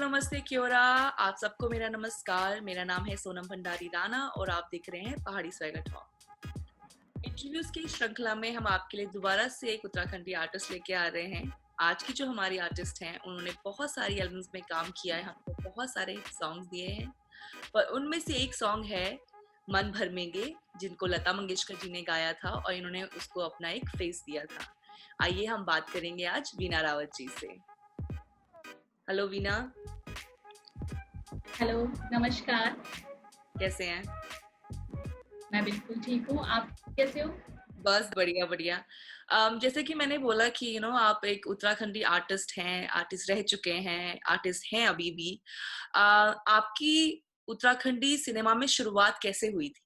नमस्ते क्योरा। आप सबको मेरा नमस्कार। मेरा नाम है सोनम भंडारी राणा और आप देख रहे हैं पहाड़ी स्वैगर टॉक। इंटरव्यूज की श्रृंखला में हम आपके लिए दोबारा से एक उत्तराखंडी आर्टिस्ट लेके आ रहे हैं। आज की जो हमारी आर्टिस्ट हैं उन्होंने बहुत सारी एल्बम्स में काम किया है, हमको बहुत सारे सॉन्ग्स दिए हैं, पर उनमें से एक सॉन्ग है मन भर मेंगे, जिनको लता मंगेशकर जी ने गाया था और इन्होंने उसको अपना एक फेस दिया था। आइए हम बात करेंगे आज वीना रावत जी से। हेलो वीना, हेलो, नमस्कार। कैसे हैं? मैं बिल्कुल ठीक हूँ, आप कैसे हो? बस बढ़िया बढ़िया। जैसे कि मैंने बोला कि आप एक उत्तराखंडी आर्टिस्ट हैं, आर्टिस्ट रह चुके हैं, आर्टिस्ट हैं अभी भी। आपकी उत्तराखंडी सिनेमा में शुरुआत कैसे हुई थी?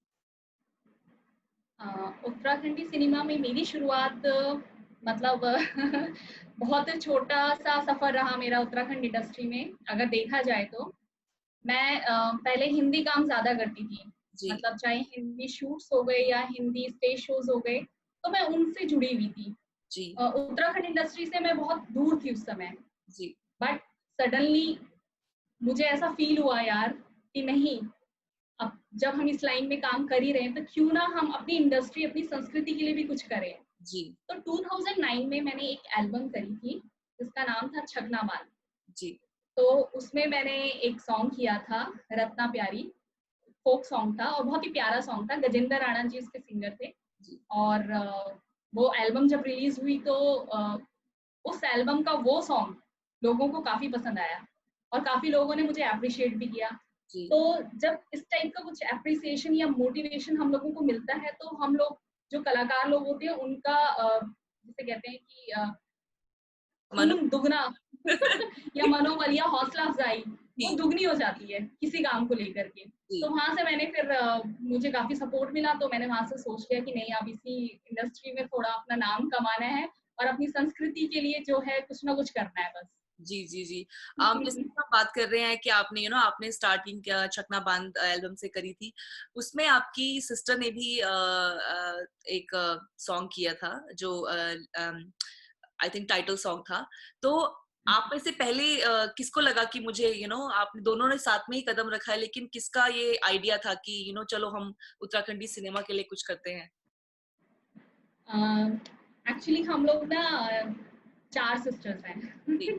उत्तराखंडी सिनेमा में मेरी शुरुआत मतलब बहुत छोटा-सा सफ़र रहा मेरा उत्तराखंड इंडस्ट्री में, अगर देखा जाए तो। मैं पहले हिंदी काम ज़्यादा करती थी, जी मतलब चाहे हिंदी शूट्स हो गए या हिंदी स्टेज शोज़ हो गए, तो मैं उनसे जुड़ी हुई थी। जी उत्तराखंड इंडस्ट्री से मैं बहुत दूर थी उस समय, जी बट सडनली मुझे ऐसा फ़ील हुआ यार कि नहीं, अब जब हम इस लाइन में काम कर ही रहे हैं तो क्यों ना हम अपनी इंडस्ट्री, अपनी संस्कृति के लिए भी कुछ करें। जी तो 2009 में मैंने एक एल्बम करी थी जिसका नाम था छगना बाल। जी तो उसमें मैंने एक सॉन्ग किया था, रत्ना प्यारी, फोक सॉन्ग था और बहुत ही प्यारा सॉन्ग था। गजेंद्र राणा जी उसके सिंगर थे। जी और वो एल्बम जब रिलीज हुई तो उस एल्बम का वो सॉन्ग लोगों को काफी पसंद आया और काफी लोगों ने मुझे अप्रिशिएट भी किया। जी तो जब इस टाइप का कुछ एप्रिसिएशन या मोटिवेशन हम लोगों को मिलता है तो हम लोग, जो कलाकार लोग होते हैं, उनका जिसे कहते हैं कि मनु खून दुगना या मनोबल या हौसला अफजाई वो जी दुगनी हो जाती है किसी काम को लेकर के। तो जी वहां से मैंने फिर मुझे काफी सपोर्ट मिला, तो मैंने वहां से सोच लिया कि नहीं, अब इसी इंडस्ट्री में थोड़ा अपना नाम कमाना है और अपनी संस्कृति के लिए जो है कुछ ना कुछ करना है बस। जी जी जी। जैसे कि हम बात कर रहे हैं कि आपने आपने स्टार्टिंग चकना बांध एल्बम से करी थी, उसमें आपकी सिस्टर ने भी एक सॉन्ग किया था जो आई थिंक टाइटल सॉन्ग था। तो आप में से पहले किसको लगा कि मुझे आप दोनों ने साथ में ही कदम रखा है, लेकिन किसका ये आइडिया था कि चलो हम उत्तराखंडी सिनेमा के लिए कुछ करते हैं? एक्चुअली हम लोग ना 4 सिस्टर्स हैं। जी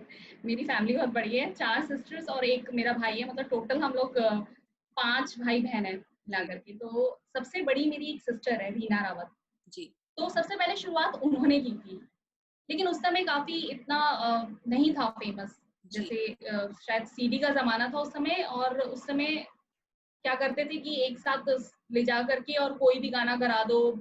मेरी फैमिली बहुत बड़ी है, 4 सिस्टर्स और 1 मेरा भाई है, मतलब टोटल हम लोग 5 भाई-बहन हैं मिला जी करके। तो सबसे बड़ी मेरी एक सिस्टर है, रीना रावत। जी तो सबसे पहले शुरुआत उन्होंने की थी, लेकिन उस समय काफ़ी इतना नहीं था फेमस। जी जैसे शायद सीडी का ज़माना था उस समय, और उस समय क्या करते थे कि एक साथ ले जा करके और कोई भी गाना करा दो,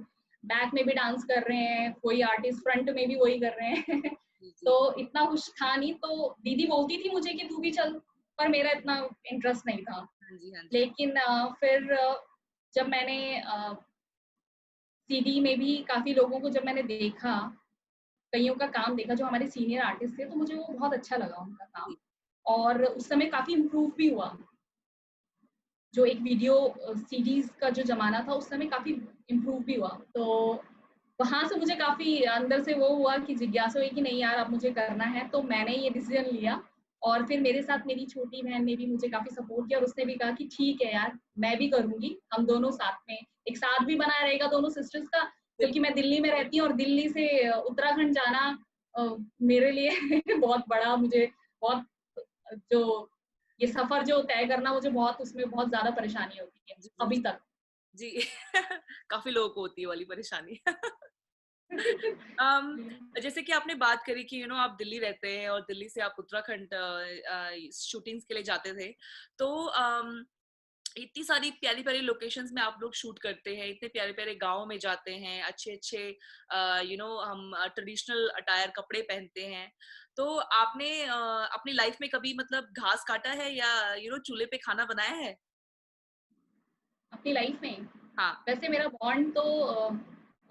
बैक में भी डांस कर रहे हैं, कोई आर्टिस्ट फ्रंट में भी वही कर रहे हैं। जी जी। तो इतना कुछ था नहीं, तो दीदी बोलती थी मुझे कि तू भी चल, पर मेरा इतना इंटरेस्ट नहीं था। हाँ जी हाँ जी। लेकिन फिर जब मैंने सीडी में भी काफ़ी लोगों को जब मैंने देखा, कइयों का काम देखा जो हमारे सीनियर आर्टिस्ट थे, तो मुझे वो बहुत अच्छा लगा उनका काम। जी और उस समय काफ़ी इम्प्रूव भी हुआ। जो एक वीडियो सीडीज़ का जो ज़माना था, उस समय काफ़ी इम्प्रूव भी हुआ। तो वहाँ से मुझे काफ़ी अंदर से वो हुआ कि जिज्ञासा हुई कि नहीं यार, अब मुझे करना है। तो मैंने ये डिसीज़न लिया और फिर मेरे साथ मेरी छोटी बहन ने भी मुझे काफ़ी सपोर्ट किया और उसने भी कहा कि ठीक है यार, मैं भी करूँगी, हम दोनों साथ में। एक साथ भी बना रहेगा दोनों सिस्टर्स का, क्योंकि बिल्कुल। मैं दिल्ली में रहती हूँ और दिल्ली से उत्तराखंड जाना मेरे लिए बहुत बड़ा, मुझे बहुत जो ये सफ़र जो तय करना, मुझे बहुत उसमें बहुत ज़्यादा परेशानी होती है, जी जी अभी तक। जी। काफी लोगों को होती है वाली परेशानी। अम, जैसे कि आपने बात करी कि आप दिल्ली रहते हैं और दिल्ली से आप उत्तराखंड शूटिंग्स के लिए जाते थे। तो इतनी सारी प्यारी प्यारी लोकेशंस में आप लोग शूट करते हैं, इतने प्यारे प्यारे गाँव में जाते हैं, अच्छे अच्छे हम ट्रेडिशनल अटायर कपड़े पहनते हैं। तो आपने अपनी लाइफ में कभी मतलब घास काटा है या चूल्हे पे खाना बनाया है? अपनी लाइफ में हाँ वैसे मेरा बॉन्ड तो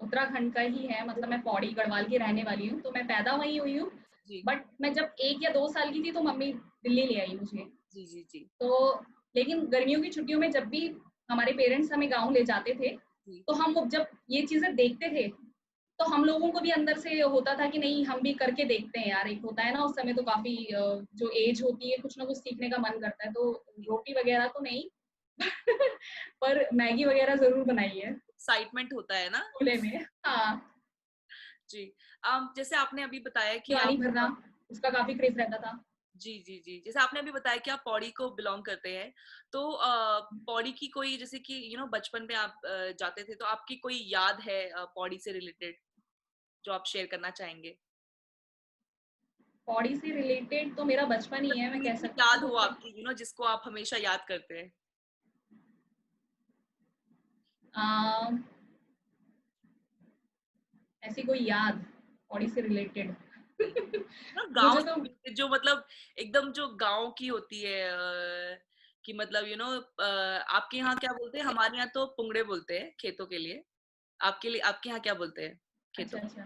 उत्तराखंड का ही है, मतलब मैं पौड़ी गढ़वाल की रहने वाली हूँ, तो मैं पैदा वहीं हुई हूँ। जी बट मैं जब 1 या 2 साल की थी तो मम्मी दिल्ली ले आई मुझे। जी जी जी तो लेकिन गर्मियों की छुट्टियों में जब भी हमारे पेरेंट्स हमें गाँव ले जाते थे, जी तो हम जब ये चीज़ें देखते थे, तो हम लोगों को भी अंदर से होता था कि नहीं हम भी करके देखते हैं यार, एक होता है ना उस समय तो काफी जो एज होती है कुछ ना कुछ सीखने का मन करता है, तो रोटी वगैरह तो नहीं पर मैगी वगैरह जरूर बनाई है एक्साइटमेंट होता है ना। खुले में। हाँ, जी। जैसे आपने अभी बताया कि पानी आप भरना उसका काफी क्रेज रहता था। जी जी जी, जैसे आपने अभी बताया कि आप पौड़ी को बिलोंग करते हैं, तो पौड़ी की कोई, जैसे कि बचपन में आप जाते थे, तो आपकी कोई याद है पौड़ी से रिलेटेड जो आप शेयर करना चाहेंगे? पौड़ी से रिलेटेड तो मेरा बचपन ही है, मैं कोई कह भी सकती याद हूँ हो कि आपकी, जिसको आप हमेशा याद करते हैं? अम, ऐसी कोई याद पौड़ी से रिलेटेड जी। गांव मुझे तो से जो मतलब एकदम जो गांव की होती है, कि मतलब आपके यहाँ क्या बोलते हैं? हमारे यहाँ तो पुंगड़े बोलते हैं खेतों के लिए। आपके यहाँ क्या बोलते हैं अच्छा खेतों? अच्छा,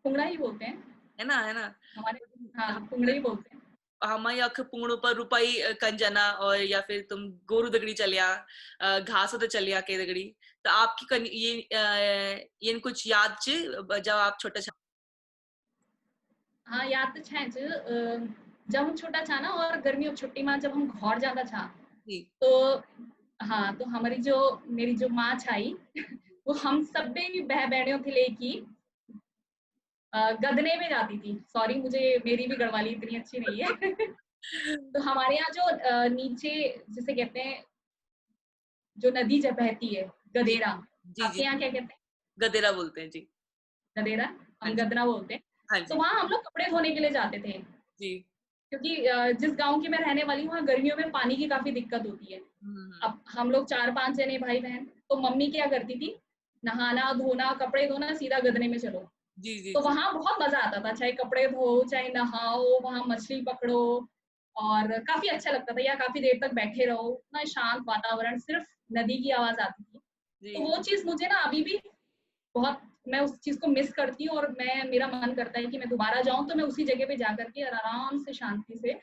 पुंगड़ा ही बोलते हैं है ना। हमारे। हाँ, हमारे पुंगड़े यहाँ ही तो बोलते हैं। हमारे यहाँ पुंगड़ों पर रुपाई कंजना, और या फिर तुम गोरू दगड़ी चलिया, घास तो चलिया के दगड़ी। तो आपकी ये कुछ याद च जब आप छोटा छा? हाँ, याद तो छे जब हम छोटा था ना और गर्मियों की छुट्टी में जब हम घर जाता था, जी तो हाँ, तो हमारी जो मेरी जो माँ छाई वो हम सब भी बह बहनियों थे लेकी गदने में जाती थी। सॉरी, मुझे मेरी भी गढ़वाली इतनी अच्छी नहीं है तो हमारे यहाँ जो नीचे जिसे कहते हैं, जो नदी जब बहती है, जी गदेरा। जी आपके जी, यहाँ क्या कहते हैं? गदेरा बोलते हैं जी। गदेरा, हाँ हम जी। गदना बोलते हैं। हाँ तो जी। वहाँ हम लोग कपड़े धोने के लिए जाते थे, जी। क्योंकि जिस गाँव की मैं रहने वाली हूँ, वहाँ गर्मियों में पानी की काफ़ी दिक्कत होती है। हम्म। अब हम लोग 4-5 जने भाई-बहन, तो मम्मी क्या करती थी, नहाना, धोना, कपड़े धोना, सीधा गदने में चलो। जी जी तो जी वहाँ बहुत मज़ा आता था, चाहे कपड़े धो, चाहे नहाओ, वहाँ मछली पकड़ो और काफ़ी अच्छा लगता था, या काफ़ी देर तक बैठे रहो, इतना शांत वातावरण, सिर्फ नदी की आवाज़ आती थी। तो जी वो चीज़ मुझे ना अभी भी बहुत, मैं उस चीज़ को मिस करती हूँ और मेरा मन करता है कि मैं दोबारा जाऊँ तो मैं उसी जगह पे जा कर के और आराम से शांति से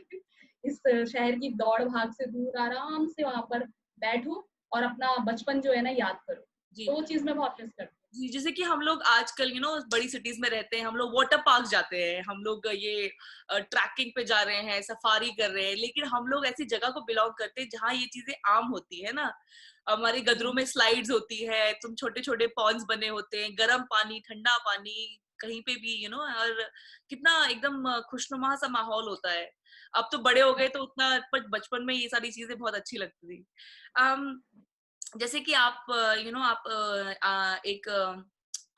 इस शहर की दौड़-भाग से दूर आराम से वहाँ पर बैठूँ और अपना बचपन जो है ना याद करूँ। जी तो वो चीज़ मैं बहुत मिस करती हूँ। जी, जैसे कि हम लोग आजकल बड़ी सिटीज में रहते हैं, हम लोग वाटर पार्क जाते हैं, हम लोग ये ट्रैकिंग पे जा रहे हैं, सफारी कर रहे हैं, लेकिन हम लोग ऐसी जगह को बिलोंग करते हैं जहाँ ये चीजें आम होती है ना। हमारे गदरों हुँ, में स्लाइड्स होती है, तुम छोटे छोटे पॉन्ड्स बने होते हैं, गर्म पानी, ठंडा पानी, कहीं पे भी और कितना एकदम खुशनुमा सा माहौल होता है। अब तो बड़े हो गए तो उतना, पर बचपन में ये सारी चीजें बहुत अच्छी लगती थी। अम, जैसे कि आप आप एक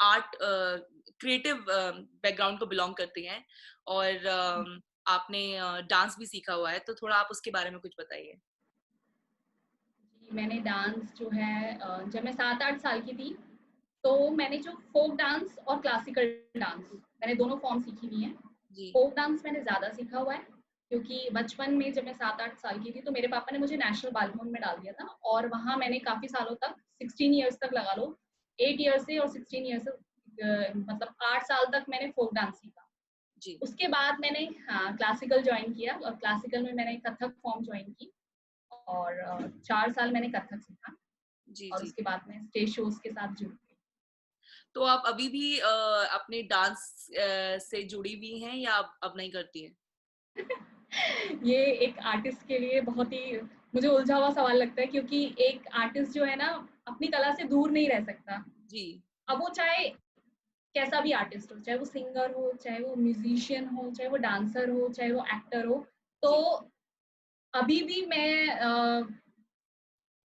आर्ट क्रिएटिव बैकग्राउंड को बिलोंग करती हैं, और आपने डांस भी सीखा हुआ है, तो थोड़ा आप उसके बारे में कुछ बताइए। जी, मैंने डांस जो है जब मैं 7-8 साल की थी, तो मैंने जो फ़ोक डांस और क्लासिकल डांस, मैंने दोनों फ़ॉर्म सीखी हुई हैं। जी फ़ोक डांस मैंने ज़्यादा सीखा हुआ है, क्योंकि बचपन में जब मैं 7-8 साल की थी, तो मेरे पापा ने मुझे नेशनल बालभवन में डाल दिया था और वहाँ मैंने काफ़ी सालों तक 16 इयर्स तक लगा लो, 8 इयर्स से और 16 इयर्स से मतलब 8 साल तक मैंने फ़ोक डांस सीखा। जी उसके बाद मैंने हाँ, क्लासिकल जॉइन किया और क्लासिकल में मैंने कथक फ़ॉर्म जॉइन की और 4 साल मैंने कथक सीखा जी और जी। उसके बाद मैं स्टेज शोज़ के साथ जुड़ गई। तो आप अभी भी अपने डांस से जुड़ी हुई हैं, या अब नहीं करती हैं? ये एक आर्टिस्ट के लिए बहुत ही मुझे उलझा हुआ सवाल लगता है, क्योंकि एक आर्टिस्ट जो है ना अपनी कला से दूर नहीं रह सकता। जी अब वो चाहे कैसा भी आर्टिस्ट हो, चाहे वो सिंगर हो, चाहे वो म्यूजिशियन हो, चाहे वो डांसर हो, चाहे वो एक्टर हो, तो जी, अभी भी मैं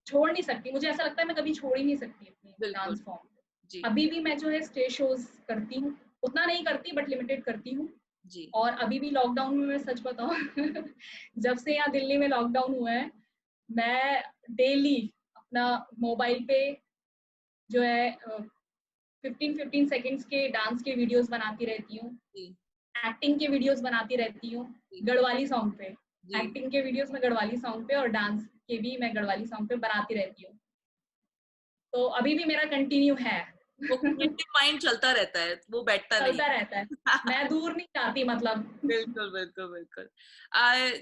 छोड़ नहीं सकती। मुझे ऐसा लगता है मैं कभी छोड़ ही नहीं सकती अपनी बिल्कुल। Dance form. जी अभी भी मैं जो है स्टेज शोज़ करती हूँ, उतना नहीं करती बट लिमिटेड करती हूँ। जी और अभी भी लॉकडाउन में मैं सच बताऊँ जब से यहाँ दिल्ली में लॉकडाउन हुआ है, मैं डेली अपना मोबाइल पे जो है 15-15 सेकंड्स के डांस के वीडियोस बनाती रहती हूँ, जी एक्टिंग के वीडियोस बनाती रहती हूँ, जी गढ़वाली सॉन्ग पे। जी। एक्टिंग के वीडियोस मैं गढ़वाली सॉन्ग पे और डांस के भी मैं गढ़वाली सॉन्ग पे बनाती रहती हूँ। तो अभी भी मेरा कंटिन्यू है। वो क्रिएटिव माइंड चलता रहता है, वो बैठता नहीं चलता रहता है। है। मैं दूर नहीं जाती मतलब। बिल्कुल, बिल्कुल, बिल्कुल।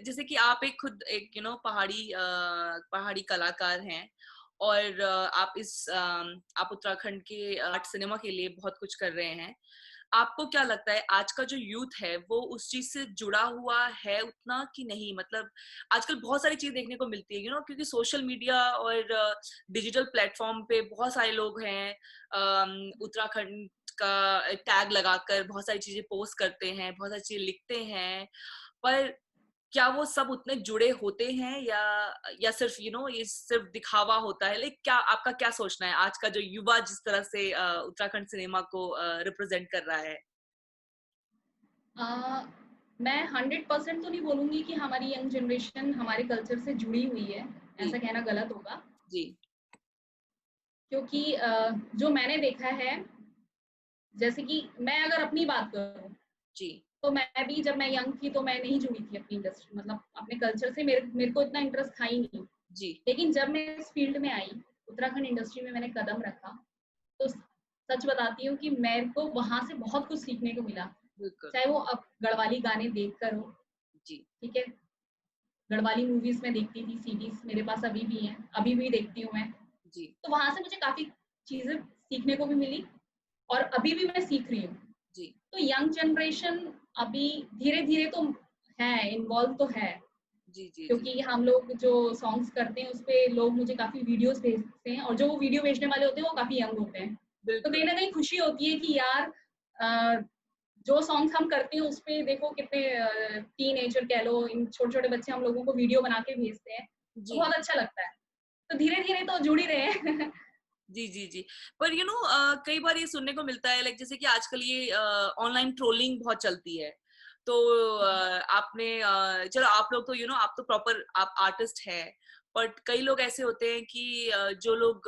जैसे कि आप एक खुद एक पहाड़ी पहाड़ी कलाकार हैं, और आप उत्तराखंड के आर्ट सिनेमा के लिए बहुत कुछ कर रहे हैं। आपको क्या लगता है आज का जो यूथ है वो उस चीज से जुड़ा हुआ है उतना कि नहीं? मतलब आजकल बहुत सारी चीज देखने को मिलती है क्योंकि सोशल मीडिया और डिजिटल प्लेटफॉर्म पे बहुत सारे लोग हैं, उत्तराखंड का टैग लगाकर बहुत सारी चीजें पोस्ट करते हैं, बहुत सारी चीजें लिखते हैं, पर क्या वो सब उतने जुड़े होते हैं या सिर्फ ये सिर्फ दिखावा होता है? लाइक क्या आपका क्या सोचना है आज का जो युवा जिस तरह से उत्तराखंड सिनेमा को रिप्रेजेंट कर रहा है? अ, मैं 100% तो नहीं बोलूँगी कि हमारी यंग जनरेशन हमारे कल्चर से जुड़ी हुई है, जी ऐसा कहना गलत होगा। जी क्योंकि जो मैंने देखा है, जैसे कि मैं अगर अपनी बात करूँ, जी तो मैं भी जब मैं यंग थी तो मैं नहीं जुड़ी थी अपनी इंडस्ट्री, मतलब अपने कल्चर से मेरे मेरे को इतना इंटरेस्ट था ही नहीं। जी लेकिन जब मैं इस फील्ड में आई, उत्तराखंड इंडस्ट्री में मैंने कदम रखा, तो सच बताती हूँ कि मेरे को वहाँ से बहुत कुछ सीखने को मिला। बिल्कुल चाहे वो अब गढ़वाली गाने देखकर हो, जी ठीक है? गढ़वाली मूवीज़ मैं देखती थी, सीडीज़ मेरे पास अभी भी हैं, अभी भी देखती हूँ मैं। जी तो वहाँ से मुझे काफ़ी चीज़ें सीखने को भी मिली और अभी भी मैं सीख रही हूँ। जी तो यंग जनरेशन अभी धीरे-धीरे तो है, इन्वॉल्व तो है, जी जी जी क्योंकि हम लोग जो सॉन्ग्स करते हैं, उसपे लोग मुझे काफ़ी वीडियोज़ भेजते हैं और जो वो वीडियो भेजने वाले होते हैं, वो काफ़ी यंग होते हैं। तो बिल्कुल कहीं न कहीं खुशी होती है कि यार अ, जो सॉन्ग्स हम करते हैं, उसपे देखो कितने टीनेजर कह लो, इन छोटे-छोटे बच्चे हम लोगों को वीडियो बना के भेजते हैं, तो जी बहुत अच्छा लगता है। तो धीरे-धीरे तो जुड़ ही रहे हैं। जी जी जी पर कई बार ये सुनने को मिलता है लाइक जैसे कि आजकल ये ऑनलाइन ट्रोलिंग बहुत चलती है। तो आपने चलो आप लोग तो आप तो प्रॉपर आप आर्टिस्ट हैं, बट कई लोग ऐसे होते हैं कि जो लोग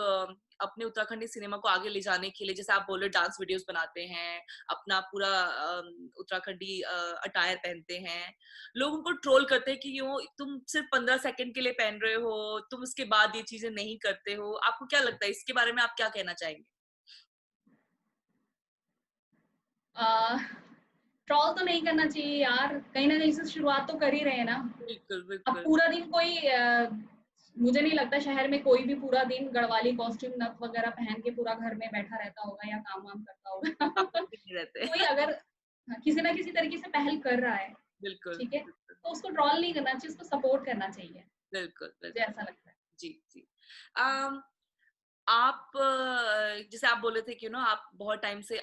अपने उत्तराखंडी सिनेमा को आगे ले जाने के लिए जैसे आप बोले डांस वीडियोस बनाते हैं, अपना पूरा उत्तराखंडी अटायर पहनते हैं, लोग उनको ट्रोल करते हैं कि तुम सिर्फ 15 सेकंड के लिए पहन रहे हो, तुम उसके बाद ये चीजें नहीं करते हो। आपको क्या लगता है इसके बारे में आप क्या कहना चाहेंगे? अ, ट्रोल तो नहीं करना चाहिए यार, कहीं न कहीं से शुरुआत तो कर ही रहे हैं ना। बिल्कुल अब बिल्कुल पूरा दिन कोई मुझे नहीं लगता शहर में कोई भी पूरा दिन गढ़वाली कॉस्ट्यूम नथ वगैरह पहन के पूरा घर में बैठा रहता होगा या काम-वाम करता होगा। नहीं रहते कोई अगर किसी न किसी तरीके से पहल कर रहा है, बिल्कुल ठीक है? बिल्कुल तो उसको ट्रोल नहीं करना चाहिए, उसको सपोर्ट करना चाहिए, बिल्कुल मुझे बिल्कुल ऐसा लगता है। जी जी अम, आप जैसे आप बोले थे कि आप बहुत टाइम से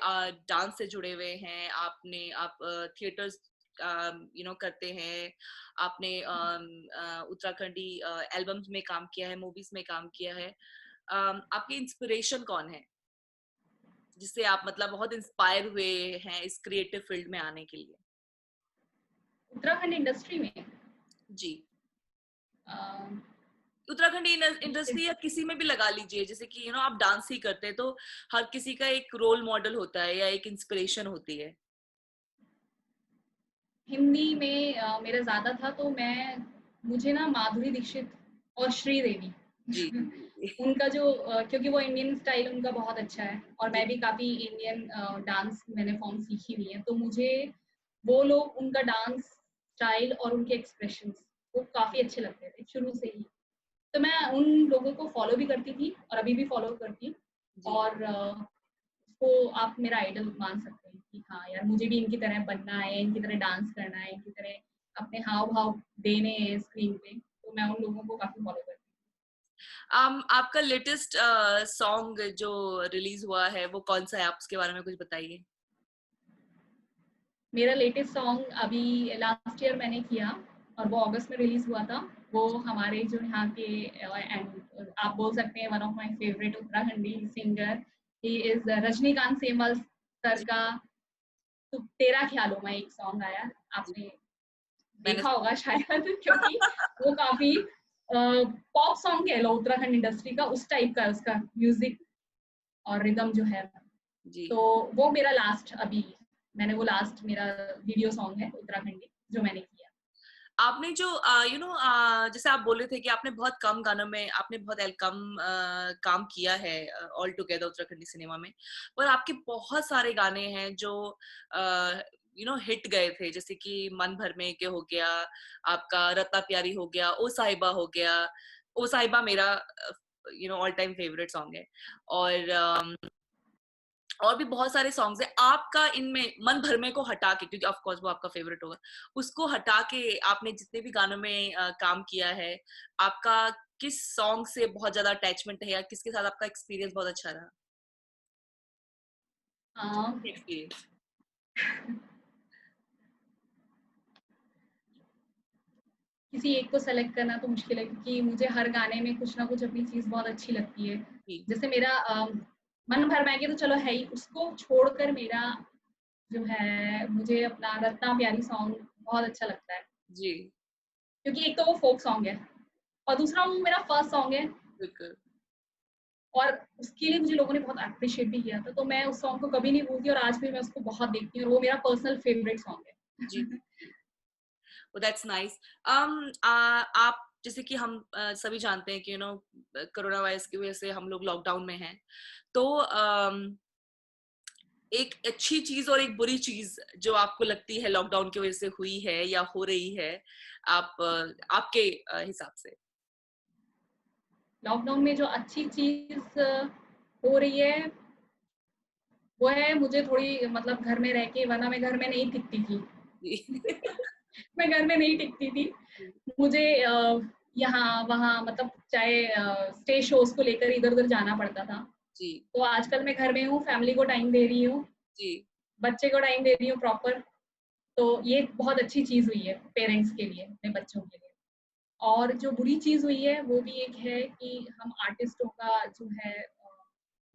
डांस से जुड़े हुए हैं, आप थिएटर्स करते हैं, आपने उत्तराखंडी एल्बम्स में काम किया है, मूवीज में काम किया है। आपके इंस्पिरेशन कौन है जिससे आप मतलब बहुत इंस्पायर हुए हैं इस क्रिएटिव फील्ड में आने के लिए? उत्तराखंड इंडस्ट्री में जी अ, उत्तराखंडी इंडस्ट्री या किसी में भी लगा लीजिए, जैसे कि आप डांस ही करते हैं तो हर किसी का एक रोल मॉडल होता है या एक इंस्पिरेशन होती है। हिंदी में मेरा ज़्यादा था तो मुझे ना माधुरी दीक्षित और श्रीदेवी जी जी जी उनका जो क्योंकि वो इंडियन स्टाइल उनका बहुत अच्छा है और जी मैं भी काफ़ी इंडियन डांस मैंने फॉर्म सीखी हुई है, तो मुझे वो लोग उनका डांस स्टाइल और उनके एक्सप्रेशंस वो काफ़ी अच्छे लगते थे शुरू से ही। तो मैं उन लोगों को फॉलो भी करती थी और अभी भी फॉलो करती हूँ जी और उसको आप मेरा आइडल मान सकते हैं कि हाँ यार मुझे भी इनकी तरह बनना है, इनकी तरह डांस करना है, इनकी तरह अपने हाव-भाव देने हैं स्क्रीन पे, तो मैं उन लोगों को काफ़ी फॉलो करती हूँ। आपका लेटेस्ट सॉन्ग जो रिलीज हुआ है वो कौन सा है? आप उसके बारे में कुछ बताइए। मेरा लेटेस्ट सॉन्ग अभी लास्ट ईयर मैंने किया और वो अगस्त में रिलीज़ हुआ था। वो हमारे जो यहाँ के एंड आप बोल सकते हैं one of my favourite Uttarakhandi singer, he is Rajinikanth सेमल सर जी का तो तेरा ख्यालों में एक सॉन्ग आया, जी आपने मैंने देखा होगा शायद क्योंकि वो काफ़ी पॉप सॉन्ग कह लो उत्तराखंड इंडस्ट्री का उस टाइप का उसका म्यूज़िक और रिदम जो है। जी तो वो मेरा लास्ट अभी लास्ट मेरा वीडियो सॉन्ग है उत्तराखंडी जो मैंने किया। आपने जो जैसे आप बोले थे कि आपने बहुत कम गानों में आपने बहुत कम काम किया है ऑल टुगेदर उत्तराखंडी सिनेमा में, पर आपके बहुत सारे गाने हैं जो हिट गए थे, जैसे कि मन भर में के हो गया, आपका रत्ता प्यारी हो गया, ओ साहिबा हो गया। ओ साहिबा मेरा ऑल टाइम फेवरेट सॉन्ग है। और भी बहुत सारे सॉन्ग्स हैं। आपका इनमें मन भरमे को हटा के, क्योंकि ऑफ कोर्स वो आपका फेवरेट होगा, उसको हटा के आपने जितने भी गानों में काम किया है, आपका किस सॉन्ग से बहुत ज्यादा अटैचमेंट है, या किसके साथ आपका एक्सपीरियंस बहुत अच्छा रहा? एक्सपीरियंस। किसी एक को सेलेक्ट करना तो मुश्किल है, क्योंकि मुझे हर गाने में कुछ ना कुछ अपनी चीज़ बहुत अच्छी लगती है। जी जैसे मेरा मन भर मैगे तो चलो है ही, उसको छोड़कर मेरा जो है, मुझे अपना रत्ना प्यारी सॉन्ग बहुत अच्छा लगता है। जी। क्योंकि एक तो वो फ़ोक सॉन्ग है और दूसरा वो मेरा फर्स्ट सॉन्ग है, बिल्कुल। और उसके लिए मुझे लोगों ने बहुत एप्रिशिएट भी किया था। तो मैं उस सॉन्ग को कभी नहीं भूलती और आज भी मैं उसको बहुत देखती हूँ, और वो मेरा पर्सनल फेवरेट सॉन्ग जी। है। That's nice. आप जैसे कि हम सभी जानते हैं कि कोरोना वायरस की वजह से हम लोग लॉकडाउन में हैं, तो एक अच्छी चीज और एक बुरी चीज जो आपको लगती है लॉकडाउन की वजह से हुई है या हो रही है, आपके हिसाब से? लॉकडाउन में जो अच्छी चीज़ हो रही है, वो है मुझे थोड़ी मतलब घर में रह के, वरना मैं घर में नहीं टिकती थी। जी। मैं घर में नहीं टिकती थी। मुझे यहाँ-वहाँ मतलब चाहे स्टेज शोज़ को लेकर इधर-उधर जाना पड़ता था। जी। तो आजकल मैं घर में हूँ, फैमिली को टाइम दे रही हूँ, जी। बच्चे को टाइम दे रही हूँ प्रॉपर। तो ये बहुत अच्छी चीज़ हुई है पेरेंट्स के लिए, अपने बच्चों के लिए। और जो बुरी चीज़ हुई है, वो भी एक है कि हम आर्टिस्टों का जो है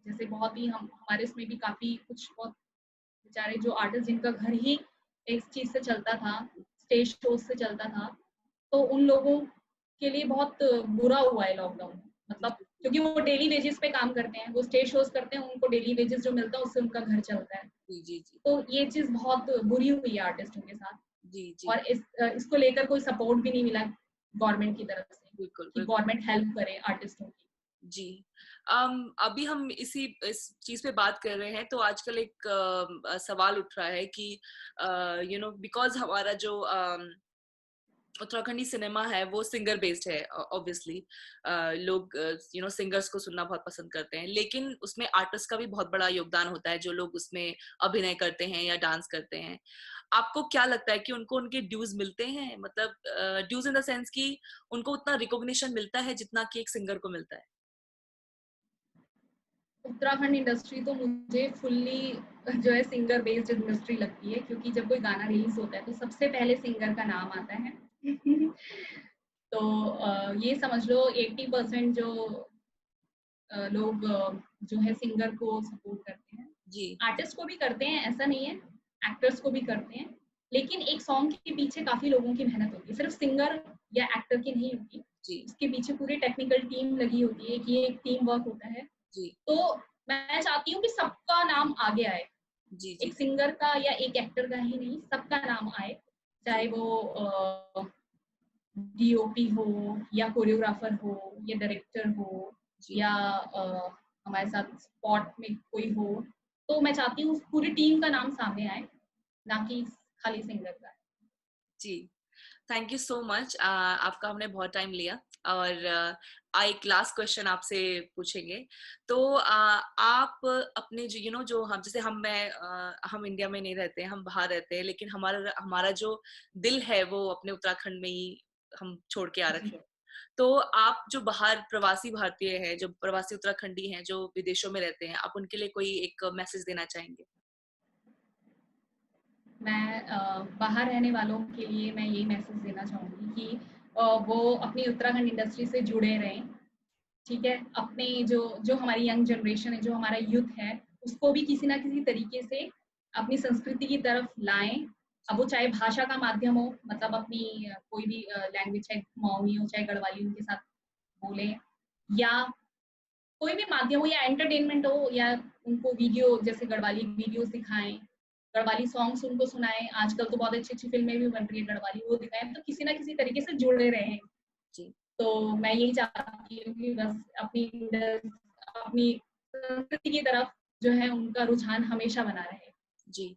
जैसे बहुत ही हम हमारे इसमें भी काफ़ी कुछ बहुत बेचारे जो आर्टिस्ट जिनका घर ही इस चीज़ से चलता था, स्टेज शोज़ से चलता था, तो उन लोगों के लिए बहुत बुरा हुआ है लॉकडाउन। मतलब क्योंकि वो डेली वेजेस पे काम करते हैं, वो स्टेज शोज़ करते हैं, उनको डेली वेजेस जो मिलता है उससे उनका घर चलता है। जी। जी। जी। तो ये चीज़ बहुत बुरी हुई है आर्टिस्टों के साथ। जी। जी। और इसको लेकर कोई सपोर्ट भी नहीं मिला गवर्नमेंट की तरफ से बिल्कुल कि बिल्कुल। गवर्नमेंट हेल्प करे आर्टिस्टों की। जी। अभी हम इस चीज पे बात कर रहे हैं, तो आजकल एक सवाल उठ रहा है कि बिकॉज हमारा जो उत्तराखंडी सिनेमा है वो सिंगर बेस्ड है, ऑब्वियसली लोग सिंगर्स को सुनना बहुत पसंद करते हैं, लेकिन उसमें आर्टिस्ट का भी बहुत बड़ा योगदान होता है, जो लोग उसमें अभिनय करते हैं या डांस करते हैं। आपको क्या लगता है कि उनको उनके ड्यूज मिलते हैं? मतलब ड्यूज इन द सेंस कि उनको उतना रिकॉग्निशन मिलता है जितना कि एक सिंगर को मिलता है? उत्तराखंड इंडस्ट्री तो मुझे फुल्ली जो है सिंगर बेस्ड इंडस्ट्री लगती है, क्योंकि जब कोई गाना रिलीज होता है तो सबसे पहले सिंगर का नाम आता है। तो ये समझ लो 80% जो लोग जो है सिंगर को सपोर्ट करते हैं। जी। आर्टिस्ट को भी करते हैं, ऐसा नहीं है, एक्टर्स को भी करते हैं, लेकिन एक सॉन्ग के पीछे काफ़ी लोगों की मेहनत होती है, सिर्फ सिंगर या एक्टर की नहीं होती। जी। उसके पीछे पूरी टेक्निकल टीम लगी होती है, कि ये एक टीम वर्क होता है। जी। तो मैं चाहती हूँ कि सबका नाम आगे आए, जी। जी। एक सिंगर का या एक एक्टर का ही नहीं, सबका नाम आए, जी। चाहे वो डीओपी हो या कोरियोग्राफर हो या डायरेक्टर हो जी। या हमारे साथ स्पॉट में कोई हो। तो मैं चाहती हूँ उस पूरी टीम का नाम सामने आए, ना कि खाली सिंगर का। जी। Thank you so much. आपका हमने बहुत टाइम लिया, और एक लास्ट क्वेश्चन आपसे पूछेंगे। तो आप अपने जो जो हम, जैसे हम इंडिया में नहीं रहते हैं, हम बाहर रहते हैं, लेकिन हमारा हमारा जो दिल है वो अपने उत्तराखंड में ही हम छोड़ के आ जी। रखे हैं। तो आप जो बाहर प्रवासी भारतीय हैं, जो प्रवासी उत्तराखंडी हैं, जो विदेशों में रहते हैं, आप उनके लिए कोई एक मैसेज देना चाहेंगे? मैं बाहर रहने वालों के लिए मैं यही मैसेज देना चाहूँगी कि वो अपनी उत्तराखंड इंडस्ट्री से जुड़े रहें, ठीक है? अपने जो जो हमारी यंग जनरेशन है, जो हमारा यूथ है, उसको भी किसी न किसी तरीके से अपनी संस्कृति की तरफ लाएँ। अब वो चाहे भाषा का माध्यम हो, मतलब अपनी कोई भी लैंग्वेज, चाहे कुमाऊनी हो, चाहे गढ़वाली, उनके साथ बोलें, या कोई भी माध्यम हो, या एंटरटेनमेंट हो, या उनको वीडियो जैसे गढ़वाली वीडियोज़ दिखाएँ, गढ़वाली सॉन्ग्स उनको सुनाएँ। आजकल तो बहुत अच्छी-अच्छी फ़िल्में भी बन रही है गढ़वाली, वो दिखाएँ, तो किसी न किसी तरीके से जुड़े रहें। जी। तो मैं यही चाहती हूँ कि बस अपनी संस्कृति की तरफ जो है उनका रुझान हमेशा बना रहे। जी।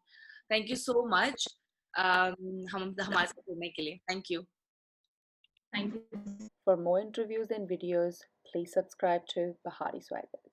थैंक यू सो मच हम हमारे साथ जुड़ने के लिए। Thank you. Thank you. For more interviews and videos, please subscribe to Bahari Swaggers.